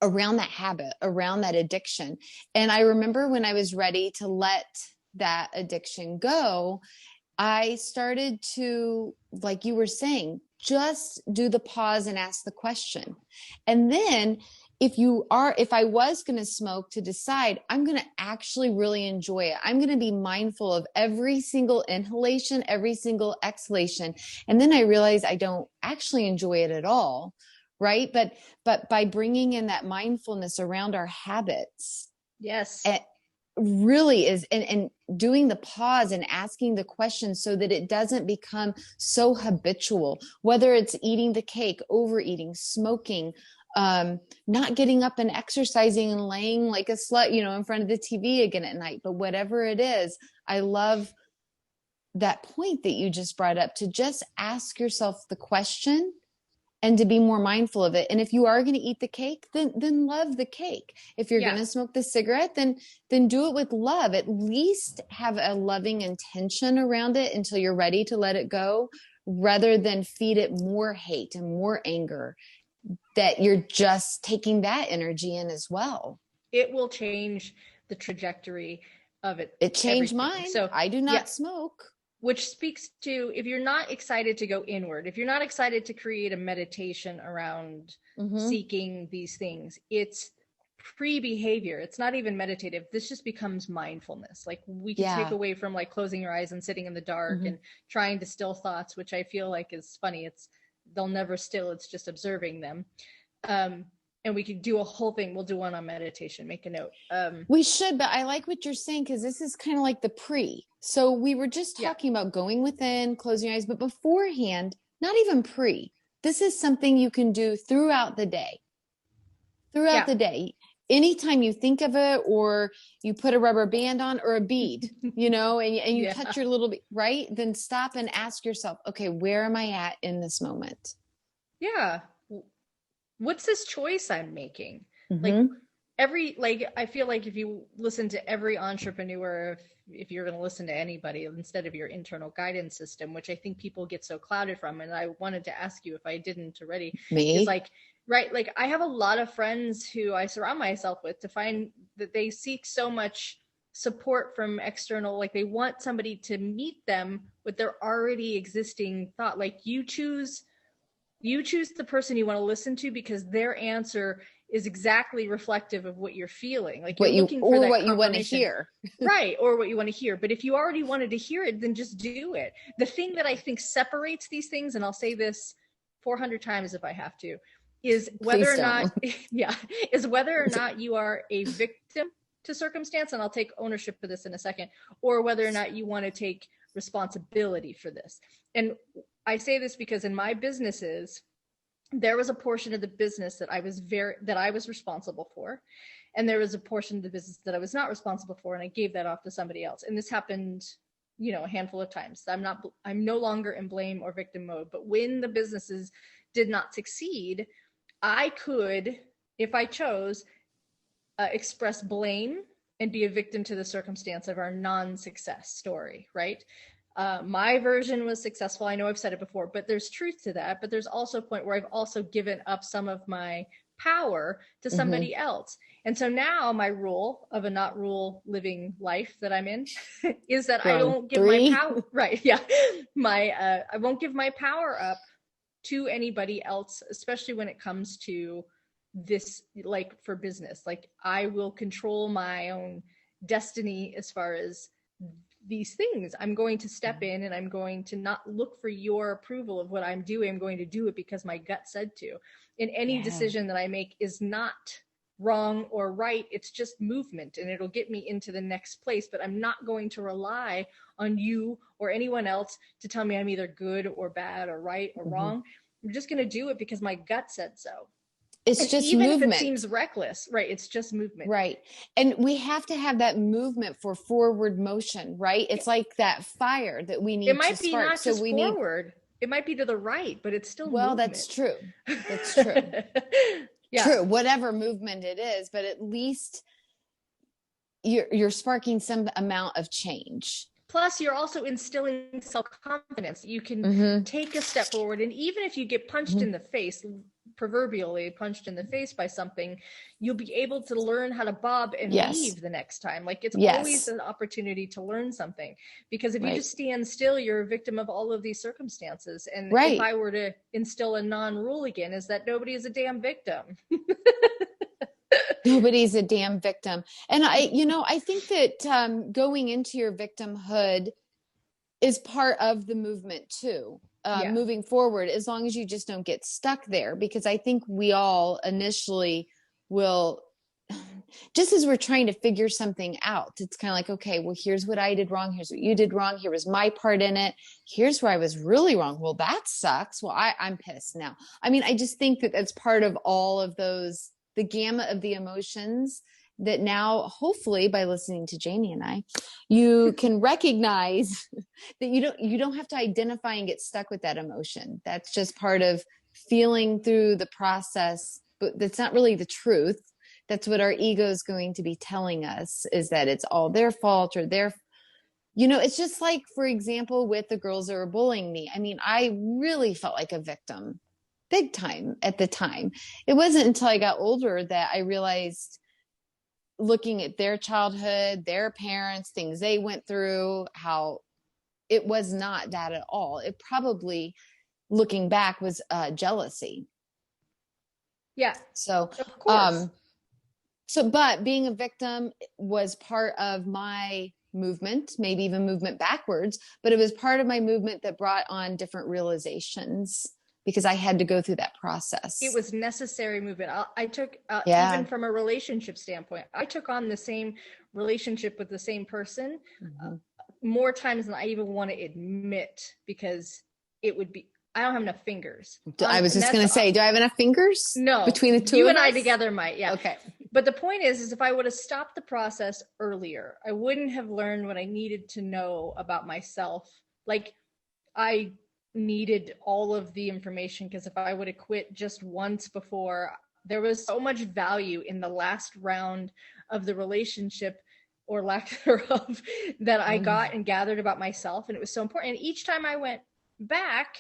around that habit, around that addiction. And I remember when I was ready to let that addiction go, I started to, like you were saying, just do the pause and ask the question. And then if I was going to smoke, to decide I'm going to actually really enjoy it. I'm going to be mindful of every single inhalation, every single exhalation. And then I realized I don't actually enjoy it at all. Right. But by bringing in that mindfulness around our habits, Yes. It really is. And doing the pause and asking the question so that it doesn't become so habitual, whether it's eating the cake, overeating, smoking, not getting up and exercising and laying like a slut, in front of the TV again at night. But whatever it is, I love that point that you just brought up, to just ask yourself the question and to be more mindful of it. And if you are going to eat the cake, then love the cake. If you're going to smoke the cigarette, then do it with love. At least have a loving intention around it until you're ready to let it go, rather than feed it more hate and more anger, that you're just taking that energy in as well. It will change the trajectory of it. It changed mine. So I do not smoke. Which speaks to, if you're not excited to go inward, if you're not excited to create a meditation around seeking these things, it's pre-behavior. It's not even meditative. This just becomes mindfulness. Like we can take away from like closing your eyes and sitting in the dark and trying to still thoughts, which I feel like is funny. They'll never still, it's just observing them. And we could do a whole thing. We'll do one on meditation. Make a note. We should, but I like what you're saying, because this is kind of like the pre. So we were just talking about going within, closing your eyes, but beforehand, not even pre. This is something you can do throughout the day. Throughout the day. Anytime you think of it, or you put a rubber band on or a bead, and you touch your little, right? Then stop and ask yourself, okay, where am I at in this moment? Yeah. What's this choice I'm making? I feel like if you listen to every entrepreneur, if you're going to listen to anybody instead of your internal guidance system, which I think people get so clouded from, and I wanted to ask you if I didn't already, is like, right, like I have a lot of friends who I surround myself with to find that they seek so much support from external, like they want somebody to meet them with their already existing thought. Like you choose the person you want to listen to, because their answer is exactly reflective of what you're feeling. Like you're looking for that what you want to hear. Right. Or what you want to hear. But if you already wanted to hear it, then just do it. The thing that I think separates these things, and I'll say this 400 times if I have to, is whether or not, is whether or not you are a victim to circumstance, and I'll take ownership for this in a second, or whether or not you want to take responsibility for this. And I say this because in my businesses, there was a portion of the business that I was responsible for, and there was a portion of the business that I was not responsible for, and I gave that off to somebody else. And this happened, a handful of times. I'm no longer in blame or victim mode. But when the businesses did not succeed, I could, if I chose, express blame and be a victim to the circumstance of our non-success story, right? My version was successful. I know I've said it before, but there's truth to that. But there's also a point where I've also given up some of my power to somebody else. And so now my rule of a not rule living life that I'm in is that I don't give my power, right? Yeah. I won't give my power up to anybody else, especially when it comes to this, like for business. Like I will control my own destiny as far as these things. I'm going to step in, and I'm going to not look for your approval of what I'm doing. I'm going to do it because my gut said to. And any decision that I make is not wrong or right. It's just movement, and it'll get me into the next place. But I'm not going to rely on you or anyone else to tell me I'm either good or bad or right or wrong. I'm just going to do it because my gut said so. It's just even movement. If it seems reckless, right? It's just movement. Right. And we have to have that movement for forward motion, right? It's like that fire that we need to spark. It might be not just forward. It might be to the right, but it's still movement. That's true. That's true. True. Whatever movement it is, but at least you're sparking some amount of change. Plus, you're also instilling self-confidence. You can take a step forward. And even if you get punched in the face, proverbially punched in the face by something, you'll be able to learn how to bob and weave the next time. Like it's always an opportunity to learn something. Because if you just stand still, you're a victim of all of these circumstances. And if I were to instill a non-rule again, is that nobody is a damn victim. Nobody's a damn victim. And I think that going into your victimhood is part of the movement too. Moving forward, as long as you just don't get stuck there, because I think we all initially will just as we're trying to figure something out, it's kind of like, okay, well, here's what I did wrong. Here's what you did wrong. Here was my part in it. Here's where I was really wrong. Well, that sucks. Well, I'm pissed now. I mean, I just think that that's part of all of those, the gamut of the emotions that now, hopefully by listening to Jamie and I, you can recognize that you don't have to identify and get stuck with that emotion. That's just part of feeling through the process, but that's not really the truth. That's what our ego is going to be telling us, is that it's all their fault or it's just like, for example, with the girls that were bullying me. I mean, I really felt like a victim big time at the time. It wasn't until I got older that I realized, looking at their childhood, their parents, things they went through, how it was not that at all. It probably, looking back, was jealousy. Yeah. So, of course. But being a victim was part of my movement, maybe even movement backwards, but it was part of my movement that brought on different realizations, because I had to go through that process. It was necessary movement. I took, even from a relationship standpoint, I took on the same relationship with the same person more times than I even want to admit, because it would be, I don't have enough fingers. I was just going to say, do I have enough fingers? No. Between the two you of and us? I together might, yeah. Okay. But the point is if I would have stopped the process earlier, I wouldn't have learned what I needed to know about myself. Like, I needed all of the information, because if I would have quit just once before, there was so much value in the last round of the relationship, or lack thereof, that I got and gathered about myself. And it was so important. And each time I went back,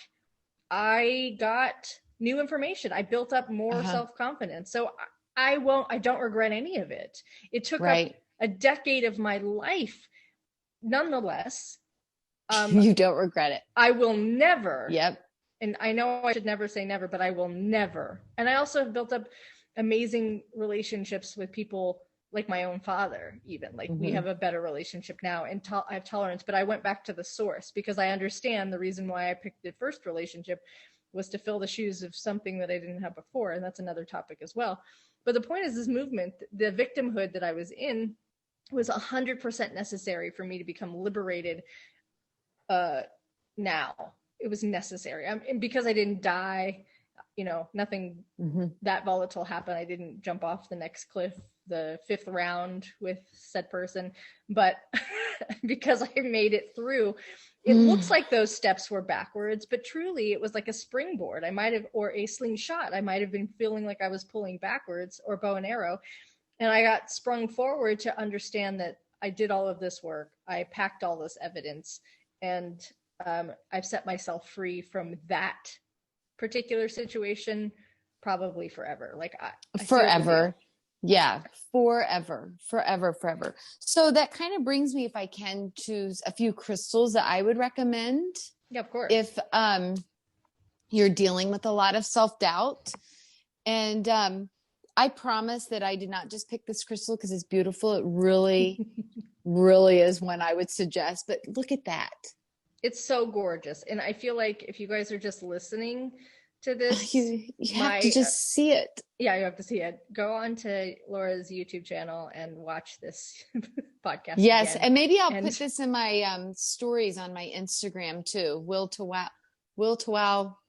I got new information. I built up more self-confidence. So I don't regret any of it. It took up a decade of my life. Nonetheless, you don't regret it. I will never. Yep. And I know I should never say never, but I will never. And I also have built up amazing relationships with people like my own father, even. Like, we have a better relationship now, and I have tolerance. But I went back to the source, because I understand the reason why I picked the first relationship was to fill the shoes of something that I didn't have before. And that's another topic as well. But the point is, this movement, the victimhood that I was in, was 100% necessary for me to become liberated. Now it was necessary. And because I didn't die, nothing that volatile happened. I didn't jump off the next cliff, the 5th round with said person, but because I made it through, it looks like those steps were backwards, but truly it was like a springboard. Or a slingshot. I might've been feeling like I was pulling backwards, or bow and arrow. And I got sprung forward to understand that I did all of this work. I packed all this evidence, and I've set myself free from that particular situation, probably forever. Like I forever. Yeah, forever. So that kind of brings me, if I can, to a few crystals that I would recommend. Yeah, of course. If you're dealing with a lot of self-doubt. And I promise that I did not just pick this crystal because it's beautiful. It really, really is one I would suggest. But look at that. It's so gorgeous. And I feel like if you guys are just listening to this, you have to just see it. Yeah, you have to see it. Go on to Laura's YouTube channel and watch this podcast. Yes. Again. And maybe I'll put this in my stories on my Instagram too. Will to wow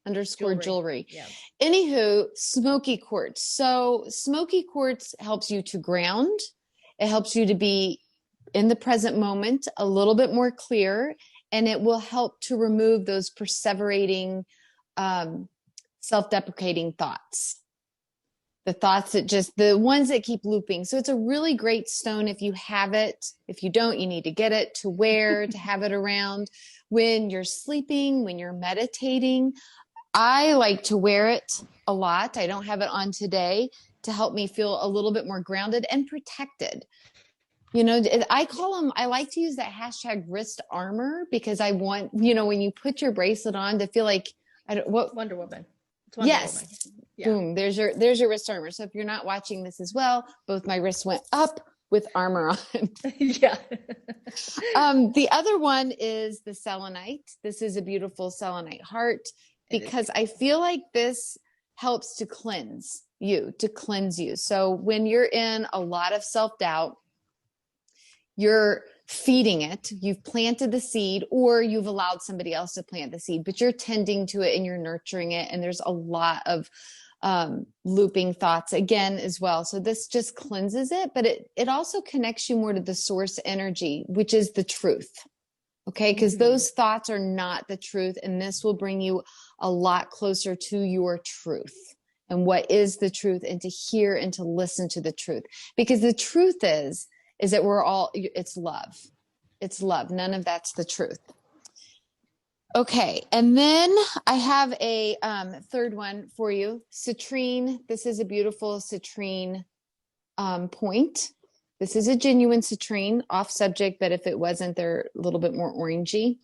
_jewelry. Yeah. Anywho, smoky quartz. So smoky quartz helps you to ground. It helps you to be in the present moment, a little bit more clear, and it will help to remove those perseverating, self-deprecating thoughts. The thoughts the ones that keep looping. So it's a really great stone if you have it. If you don't, you need to get it to wear, to have it around when you're sleeping, when you're meditating. I like to wear it a lot. I don't have it on today, to help me feel a little bit more grounded and protected. I like to use that hashtag wrist armor, because I want, when you put your bracelet on, to feel like, Wonder Woman. Yes. Yeah. Boom. There's your wrist armor. So if you're not watching this as well, both my wrists went up with armor on. Yeah. The other one is the selenite. This is a beautiful selenite heart, because I feel like this helps to cleanse you. So when you're in a lot of self-doubt, you're feeding it, you've planted the seed, or you've allowed somebody else to plant the seed, but you're tending to it and you're nurturing it. And there's a lot of looping thoughts again as well. So this just cleanses it, but it also connects you more to the source energy, which is the truth. Okay. Because those thoughts are not the truth. And this will bring you a lot closer to your truth and what is the truth, and to hear and to listen to the truth. Because the truth is that it's love. It's love. None of that's the truth. Okay. And then I have a third one for you. Citrine. This is a beautiful citrine point. This is a genuine citrine, off subject, but if it wasn't, they're a little bit more orangey.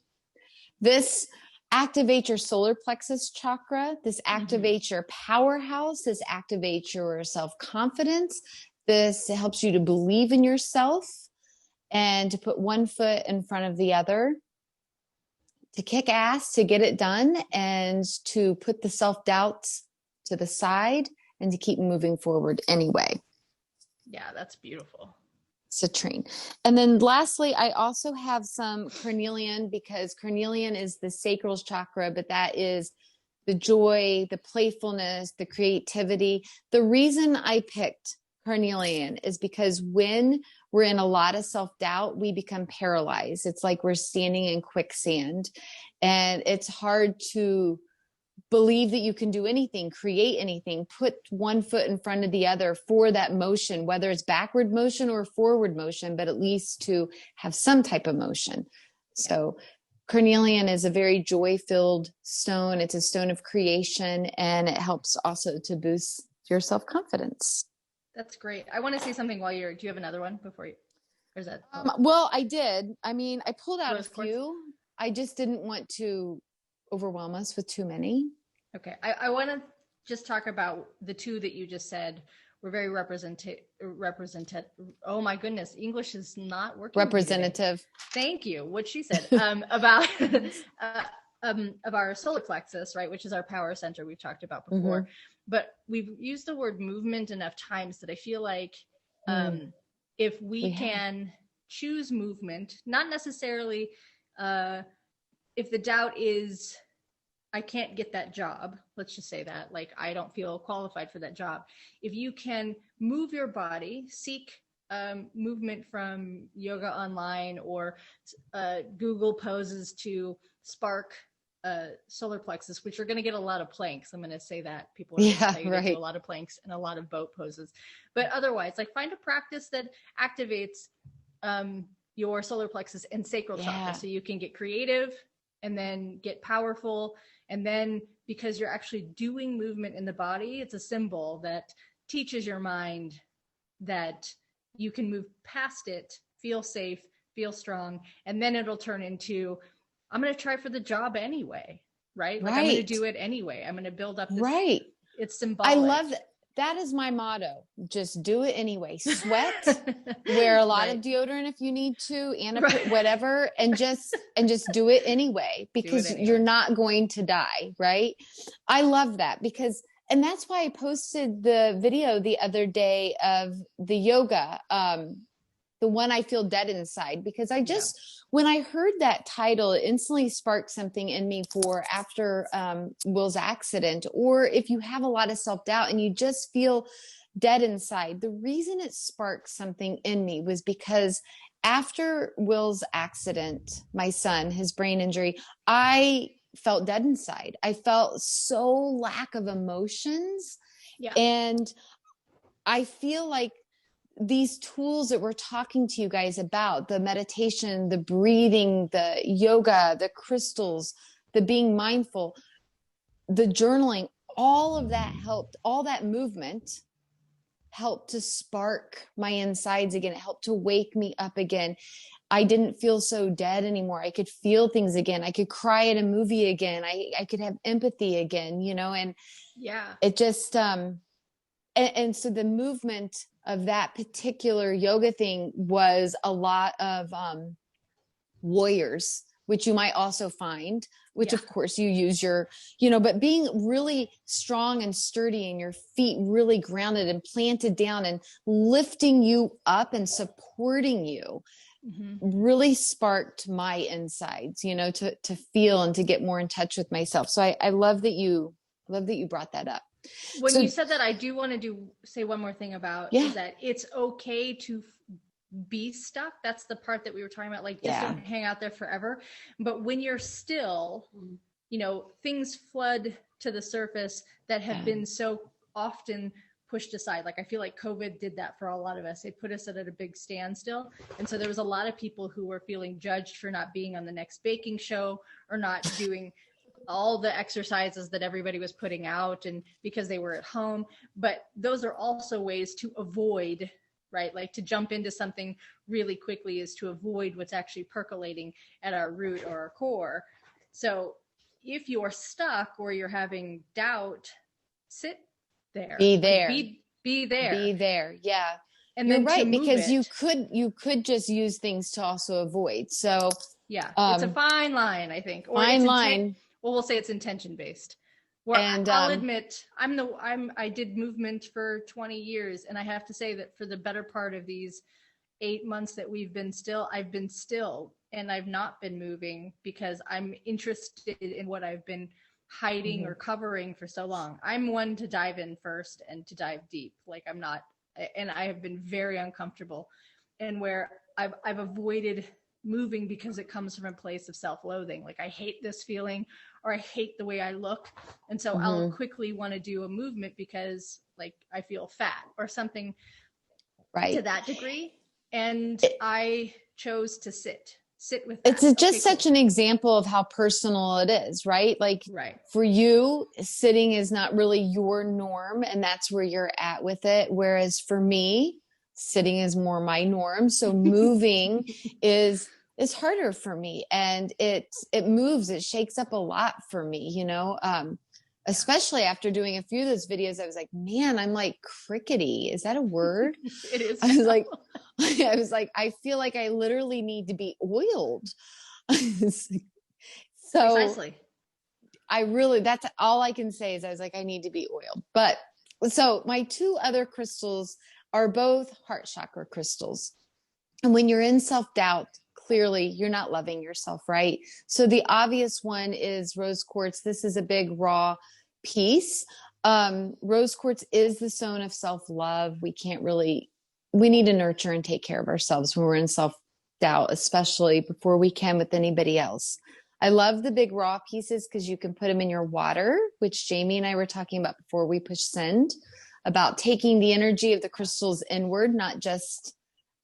This activates your solar plexus chakra. This activates your powerhouse. This activates your self-confidence. This helps you to believe in yourself and to put one foot in front of the other, to kick ass, to get it done, and to put the self-doubts to the side and to keep moving forward anyway. Yeah, that's beautiful. Citrine. And then lastly, I also have some carnelian, because carnelian is the sacral chakra, but that is the joy, the playfulness, the creativity. The reason I picked carnelian is because when we're in a lot of self-doubt, we become paralyzed. It's like we're standing in quicksand, and it's hard to believe that you can do anything, create anything, put one foot in front of the other for that motion, whether it's backward motion or forward motion, but at least to have some type of motion. Yeah. So carnelian is a very joy-filled stone. It's a stone of creation, and it helps also to boost your self-confidence. That's great. I want to say something while do you have another one before you, or is that? Well, I did. I mean, I pulled out a few. I just didn't want to overwhelm us with too many. Okay. I want to just talk about the two that you just said were very representative. Oh my goodness. English is not working. Representative. Thank you. What she said, about, of our solar plexus, right? Which is our power center we've talked about before, but we've used the word movement enough times that I feel like, if we can choose movement, not necessarily, if the doubt is, I can't get that job, let's just say that, like, I don't feel qualified for that job. If you can move your body, seek movement from yoga online or Google poses to spark solar plexus, which you're going to get a lot of planks. I'm going to say that people are going to tell you to do a lot of planks and a lot of boat poses. But otherwise, like, find a practice that activates your solar plexus and sacral chakra, so you can get creative and then get powerful. And then, because you're actually doing movement in the body, it's a symbol that teaches your mind that you can move past it, feel safe, feel strong, and then it'll turn into, I'm going to try for the job anyway, right? Like, I'm going to do it anyway. I'm going to build up this. Right. It's symbolic. I love that. That is my motto. Just do it anyway. Sweat, wear a lot of deodorant if you need to, and whatever, and just do it anyway, because you're not going to die. Right. I love that, because, and that's why I posted the video the other day of the yoga, the one I feel dead inside, because I just, when I heard that title, it instantly sparked something in me for after Will's accident, or if you have a lot of self-doubt and you just feel dead inside. The reason it sparked something in me was because after Will's accident, my son, his brain injury, I felt dead inside. I felt so lack of emotions. Yeah. And I feel like these tools that we're talking to you guys about, the meditation, the breathing, the yoga, the crystals, the being mindful, the journaling, all of that helped, all that movement helped to spark my insides again. It helped to wake me up again. I didn't feel so dead anymore. I could feel things again. I could cry at a movie again. I could have empathy again, you know, and it just, and so the movement of that particular yoga thing was a lot of warriors which you might also find, which of course you use your, but being really strong and sturdy and your feet really grounded and planted down and lifting you up and supporting you really sparked my insides, to feel and to get more in touch with myself. So I love that you brought that up. When you said that, I do want to say one more thing about is that it's okay to be stuck. That's the part that we were talking about, like just don't hang out there forever. But when you're still, things flood to the surface that have been so often pushed aside. Like I feel like COVID did that for a lot of us. It put us at a big standstill. And so there was a lot of people who were feeling judged for not being on the next baking show or not doing all the exercises that everybody was putting out, and because they were at home. But those are also ways to avoid, right? Like to jump into something really quickly is to avoid what's actually percolating at our root or our core. So if you're stuck or you're having doubt, sit there. Be there. Be there. Be there. Yeah. And you're then right, because you could just use things to also avoid. So yeah, it's a fine line, I think. Or fine line. Well, we'll say it's intention based. And I'll admit, I did movement for 20 years, and I have to say that for the better part of these 8 months that we've been still, I've been still, and I've not been moving because I'm interested in what I've been hiding or covering for so long. I'm one to dive in first and to dive deep. Like and I have been very uncomfortable, and where I've avoided moving because it comes from a place of self-loathing. Like I hate this feeling, or I hate the way I look. And so I'll quickly want to do a movement because like I feel fat or something to that degree. And I chose to sit with that. It's just such an example of how personal it is, right? Like for you, sitting is not really your norm, and that's where you're at with it. Whereas for me, sitting is more my norm. So moving is harder for me, and it moves, it shakes up a lot for me, especially after doing a few of those videos. I was like, man, I'm like crickety. Is that a word? It is. I was like, I feel like I literally need to be oiled. So precisely. That's all I can say is I was like, I need to be oiled. But so my two other crystals are both heart chakra crystals. And when you're in self-doubt, clearly you're not loving yourself, right? So the obvious one is rose quartz. This is a big raw piece. Rose quartz is the stone of self-love. We need to nurture and take care of ourselves when we're in self-doubt, especially before we can with anybody else. I love the big raw pieces because you can put them in your water, which Jamie and I were talking about before we push send, about taking the energy of the crystals inward, not just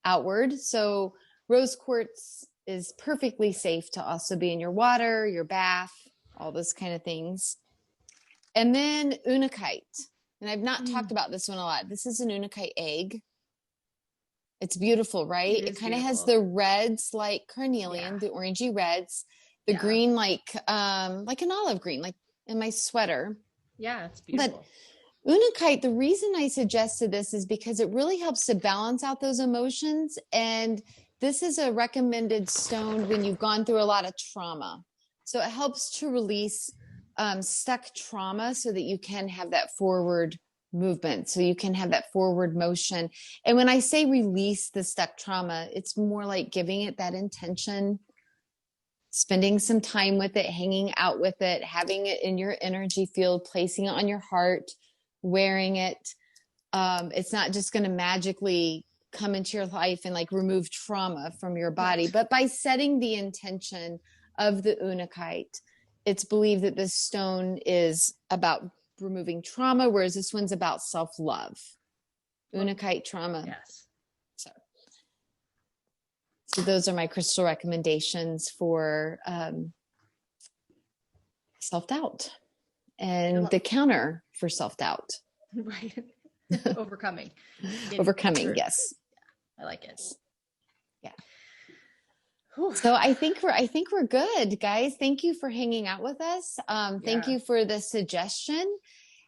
outward. So rose quartz is perfectly safe to also be in your water, your bath, all those kind of things. And then unakite. And I've not talked about this one a lot. This is an unakite egg. It's beautiful, right? It kind of has the reds like carnelian, the orangey reds, the green like an olive green, like in my sweater. Yeah, it's beautiful. But unakite, the reason I suggested this is because it really helps to balance out those emotions. And this is a recommended stone when you've gone through a lot of trauma. So it helps to release stuck trauma so that you can have that forward movement, so you can have that forward motion. And when I say release the stuck trauma, it's more like giving it that intention, spending some time with it, hanging out with it, having it in your energy field, placing it on your heart, wearing it. It's not just going to magically come into your life and like remove trauma from your body, but by setting the intention of the unakite, it's believed that this stone is about removing trauma, whereas this one's about self-love. Unakite trauma. Yes. So those are my crystal recommendations for self-doubt and the counter for self-doubt. Right. Overcoming. Overcoming, yes. I like it. Yeah. So I think we're good, guys. Thank you for hanging out with us. Thank you for the suggestion.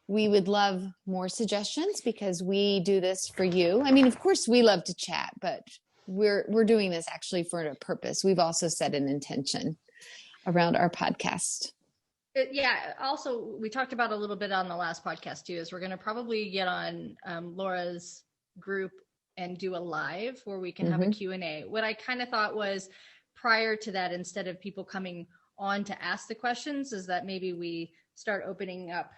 We would love more suggestions because we do this for you. I mean, of course we love to chat, but we're doing this actually for a purpose. We've also set an intention. around our podcast. Yeah. Also, we talked about a little bit on the last podcast too, is we're going to probably get on Laura's group and do a live where we can have a Q&A. What I kind of thought was prior to that, instead of people coming on to ask the questions, is that maybe we start opening up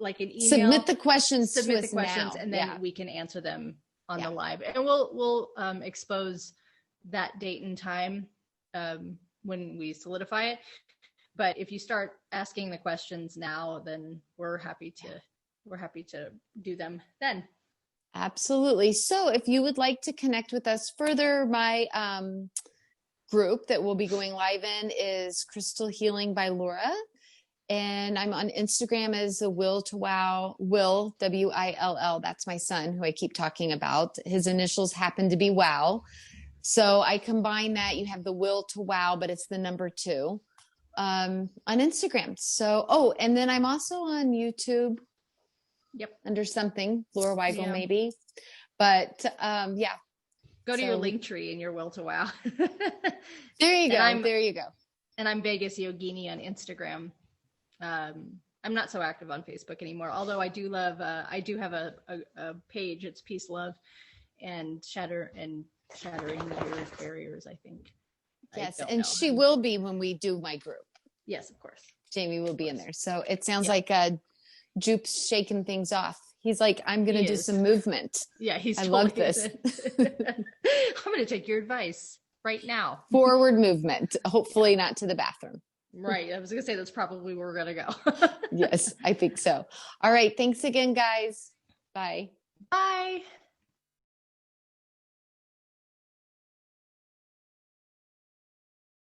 like an email. Submit the questions now. And then we can answer them on the live. And we'll expose that date and time when we solidify it. But if you start asking the questions now, then we're happy to do them then. Absolutely. So if you would like to connect with us further, my group that we'll be going live in is Crystal Healing by Laura. And I'm on Instagram as a Will to Wow, Will, W-I-L-L. That's my son who I keep talking about. His initials happen to be Wow. So I combine that. You have the Will to Wow, but it's the number 2 on Instagram. So, and then I'm also on YouTube. Yep. Under something, Laura Weigel maybe. But Go to your link tree in your Will to Wow. There you go. There you go. And I'm Vegas Yogini on Instagram. I'm not so active on Facebook anymore, although I do love, I do have a page. It's Peace, Love, and Shattering the Barriers, I think. Yes, and she will be when we do my group. Yes, of course. Jamie will be in there. So it sounds like Jupe's shaking things off. He's like, I'm going to do some movement. Yeah, I love this. I'm going to take your advice right now. Forward movement, hopefully not to the bathroom. Right. I was going to say that's probably where we're going to go. Yes, I think so. All right. Thanks again, guys. Bye. Bye.